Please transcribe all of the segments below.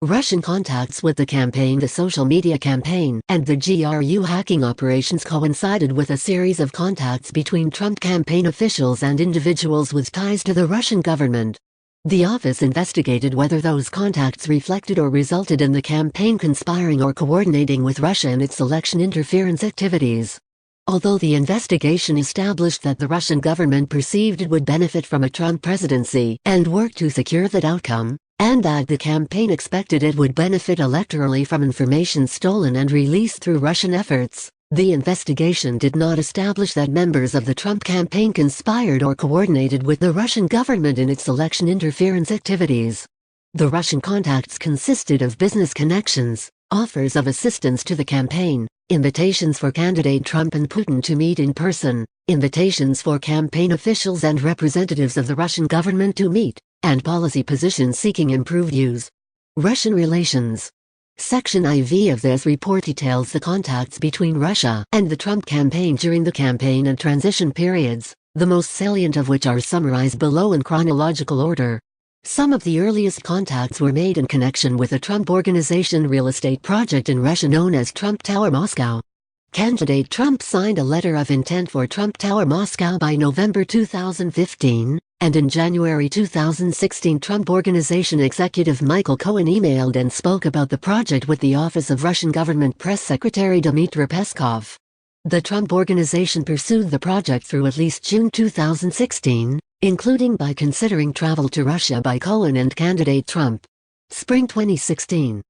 Russian contacts with the campaign, the social media campaign, and the GRU hacking operations coincided with a series of contacts between Trump campaign officials and individuals with ties to the Russian government. The office investigated whether those contacts reflected or resulted in the campaign conspiring or coordinating with Russia in its election interference activities. Although the investigation established that the Russian government perceived it would benefit from a Trump presidency and worked to secure that outcome, and that the campaign expected it would benefit electorally from information stolen and released through Russian efforts, the investigation did not establish that members of the Trump campaign conspired or coordinated with the Russian government in its election interference activities. The Russian contacts consisted of business connections, offers of assistance to the campaign, invitations for candidate Trump and Putin to meet in person, invitations for campaign officials and representatives of the Russian government to meet, and policy positions seeking improved use. Russian relations. Section IV of this report details the contacts between Russia and the Trump campaign during the campaign and transition periods, the most salient of which are summarized below in chronological order. Some of the earliest contacts were made in connection with a Trump Organization real estate project in Russia known as Trump Tower Moscow. Candidate Trump signed a letter of intent for Trump Tower Moscow by November 2015, and in January 2016 Trump Organization executive Michael Cohen emailed and spoke about the project with the Office of Russian Government Press Secretary Dmitry Peskov. The Trump Organization pursued the project through at least June 2016, including by considering travel to Russia by Cohen and candidate Trump. Spring 2016.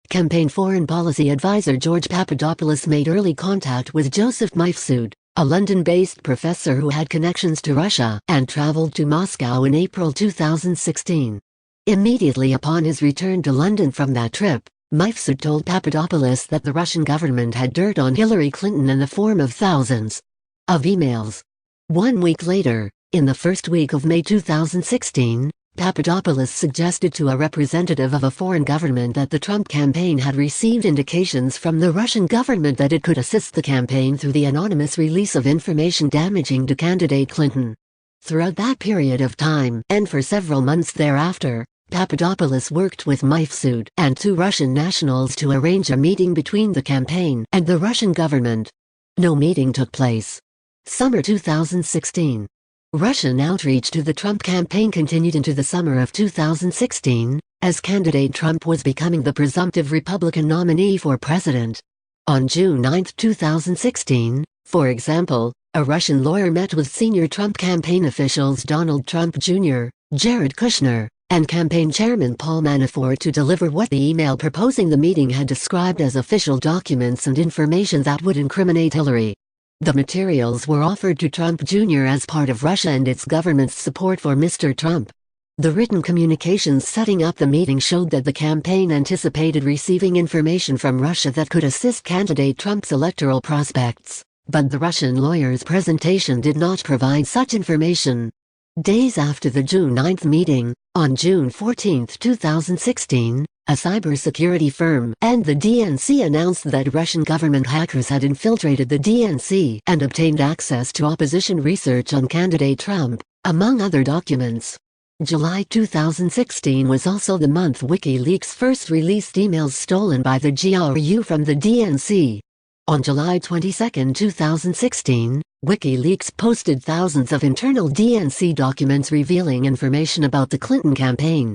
Campaign foreign policy advisor George Papadopoulos made early contact with Joseph Mifsud, a London-based professor who had connections to Russia, and traveled to Moscow in April 2016. Immediately upon his return to London from that trip, Mifsud told Papadopoulos that the Russian government had dirt on Hillary Clinton in the form of thousands of emails. 1 week later, in the first week of May 2016, Papadopoulos suggested to a representative of a foreign government that the Trump campaign had received indications from the Russian government that it could assist the campaign through the anonymous release of information damaging to candidate Clinton. Throughout that period of time, and for several months thereafter, Papadopoulos worked with Mifsud and 2 Russian nationals to arrange a meeting between the campaign and the Russian government. No meeting took place. Summer 2016. Russian outreach to the Trump campaign continued into the summer of 2016, as candidate Trump was becoming the presumptive Republican nominee for president. On June 9, 2016, for example, a Russian lawyer met with senior Trump campaign officials Donald Trump Jr., Jared Kushner, and campaign chairman Paul Manafort to deliver what the email proposing the meeting had described as official documents and information that would incriminate Hillary. The materials were offered to Trump Jr. as part of Russia and its government's support for Mr. Trump. The written communications setting up the meeting showed that the campaign anticipated receiving information from Russia that could assist candidate Trump's electoral prospects, but the Russian lawyer's presentation did not provide such information. Days after the June 9 meeting, on June 14, 2016, a cybersecurity firm and the DNC announced that Russian government hackers had infiltrated the DNC and obtained access to opposition research on candidate Trump, among other documents. July 2016 was also the month WikiLeaks first released emails stolen by the GRU from the DNC. On July 22, 2016, WikiLeaks posted thousands of internal DNC documents revealing information about the Clinton campaign.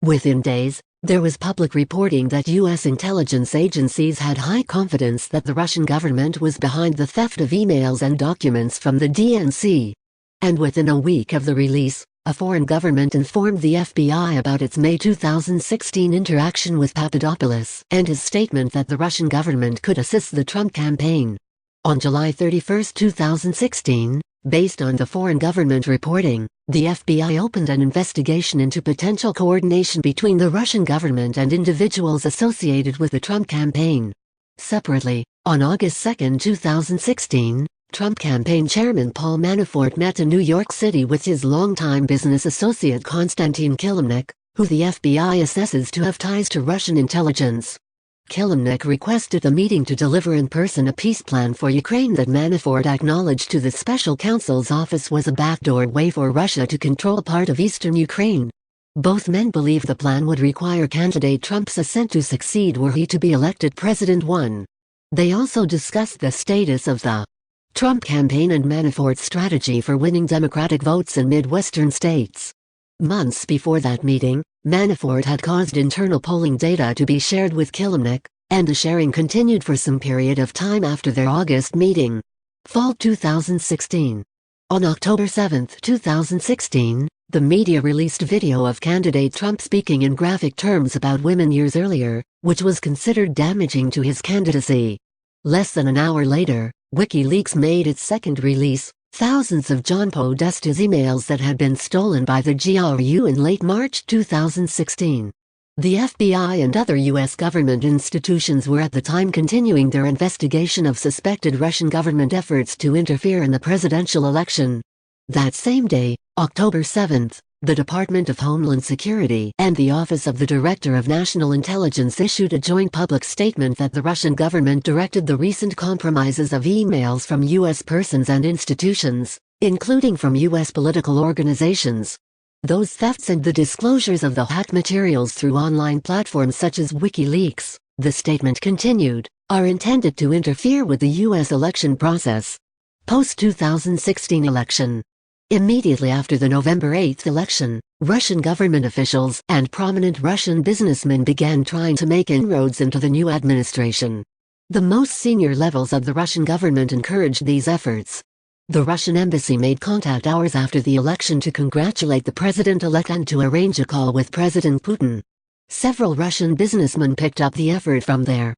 Within days, there was public reporting that U.S. intelligence agencies had high confidence that the Russian government was behind the theft of emails and documents from the DNC. And within a week of the release, a foreign government informed the FBI about its May 2016 interaction with Papadopoulos and his statement that the Russian government could assist the Trump campaign. On July 31, 2016, based on the foreign government reporting, the FBI opened an investigation into potential coordination between the Russian government and individuals associated with the Trump campaign. Separately, on August 2, 2016, Trump campaign chairman Paul Manafort met in New York City with his longtime business associate Konstantin Kilimnik, who the FBI assesses to have ties to Russian intelligence. Kilimnik requested the meeting to deliver in person a peace plan for Ukraine that Manafort acknowledged to the special counsel's office was a backdoor way for Russia to control part of eastern Ukraine. Both men believe the plan would require candidate Trump's assent to succeed were he to be elected President 1. They also discussed the status of the Trump campaign and Manafort's strategy for winning Democratic votes in Midwestern states. Months before that meeting, Manafort had caused internal polling data to be shared with Kilimnik, and the sharing continued for some period of time after their August meeting. Fall 2016. On October 7, 2016, the media released video of candidate Trump speaking in graphic terms about women years earlier, which was considered damaging to his candidacy. Less than an hour later, WikiLeaks made its second release, thousands of John Podesta's emails that had been stolen by the GRU in late March 2016. The FBI and other U.S. government institutions were at the time continuing their investigation of suspected Russian government efforts to interfere in the presidential election. That same day, October 7, the Department of Homeland Security and the Office of the Director of National Intelligence issued a joint public statement that the Russian government directed the recent compromises of emails from U.S. persons and institutions, including from U.S. political organizations. Those thefts and the disclosures of the hacked materials through online platforms such as WikiLeaks, the statement continued, are intended to interfere with the U.S. election process. Post-2016 election. Immediately after the November 8 election, Russian government officials and prominent Russian businessmen began trying to make inroads into the new administration. The most senior levels of the Russian government encouraged these efforts. The Russian embassy made contact hours after the election to congratulate the president-elect and to arrange a call with President Putin. Several Russian businessmen picked up the effort from there.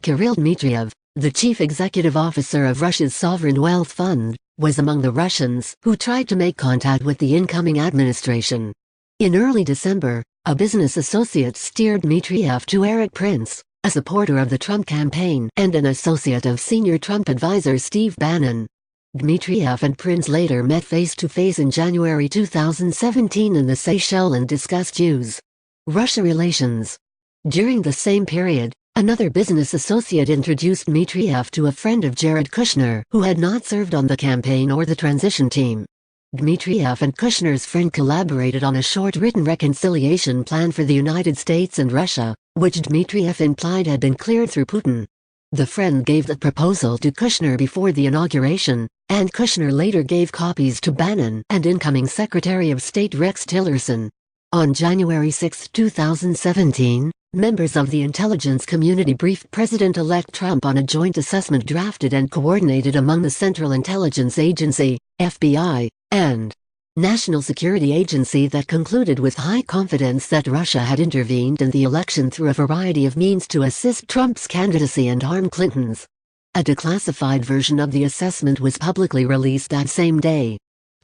Kirill Dmitriev, the chief executive officer of Russia's Sovereign Wealth Fund, was among the Russians who tried to make contact with the incoming administration. In early December, a business associate steered Dmitriev to Eric Prince, a supporter of the Trump campaign and an associate of senior Trump advisor Steve Bannon. Dmitriev and Prince later met face-to-face in January 2017 in the Seychelles and discussed U.S.-Russia relations. During the same period, another business associate introduced Dmitriev to a friend of Jared Kushner who had not served on the campaign or the transition team. Dmitriev and Kushner's friend collaborated on a short written reconciliation plan for the United States and Russia, which Dmitriev implied had been cleared through Putin. The friend gave the proposal to Kushner before the inauguration, and Kushner later gave copies to Bannon and incoming Secretary of State Rex Tillerson. On January 6, 2017, members of the intelligence community briefed President-elect Trump on a joint assessment drafted and coordinated among the Central Intelligence Agency, FBI, and National Security Agency that concluded with high confidence that Russia had intervened in the election through a variety of means to assist Trump's candidacy and harm Clinton's. A declassified version of the assessment was publicly released that same day.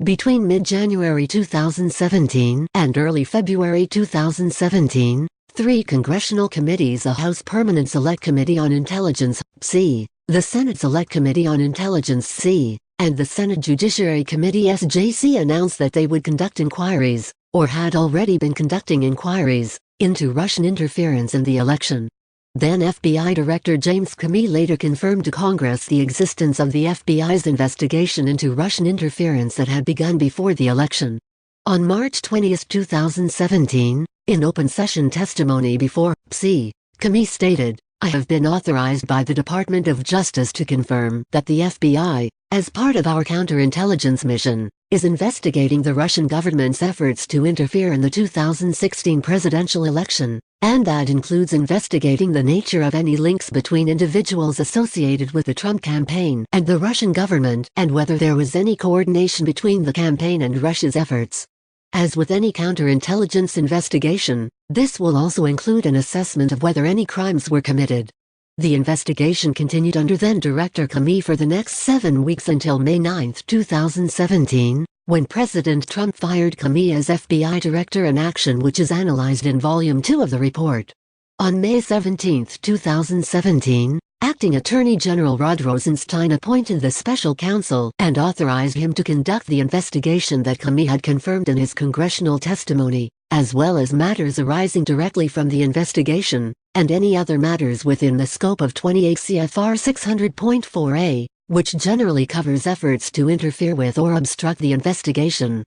Between mid-January 2017 and early February 2017, 3 congressional committees, a House Permanent Select Committee on Intelligence, (C), the Senate Select Committee on Intelligence, (C), and the Senate Judiciary Committee, (SJC), announced that they would conduct inquiries, or had already been conducting inquiries, into Russian interference in the election. Then FBI Director James Comey later confirmed to Congress the existence of the FBI's investigation into Russian interference that had begun before the election. On March 20, 2017, in open session testimony before C, Comey stated, "I have been authorized by the Department of Justice to confirm that the FBI, as part of our counterintelligence mission, is investigating the Russian government's efforts to interfere in the 2016 presidential election, and that includes investigating the nature of any links between individuals associated with the Trump campaign and the Russian government and whether there was any coordination between the campaign and Russia's efforts." As with any counterintelligence investigation, this will also include an assessment of whether any crimes were committed. The investigation continued under then-Director Comey for the next 7 weeks until May 9, 2017, when President Trump fired Comey as FBI Director, an action which is analyzed in Volume 2 of the report. On May 17, 2017, Acting Attorney General Rod Rosenstein appointed the special counsel and authorized him to conduct the investigation that Comey had confirmed in his congressional testimony, as well as matters arising directly from the investigation, and any other matters within the scope of 28 CFR 600.4a, which generally covers efforts to interfere with or obstruct the investigation.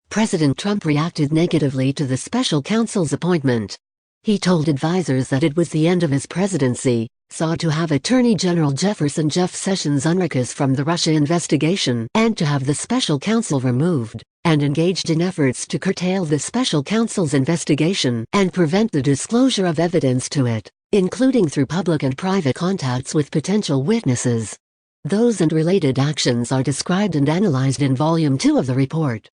President Trump reacted negatively to the special counsel's appointment. He told advisers that it was the end of his presidency, sought to have Attorney General Jeff Sessions unrecused from the Russia investigation and to have the special counsel removed, and engaged in efforts to curtail the special counsel's investigation and prevent the disclosure of evidence to it, including through public and private contacts with potential witnesses. Those and related actions are described and analyzed in Volume 2 of the report.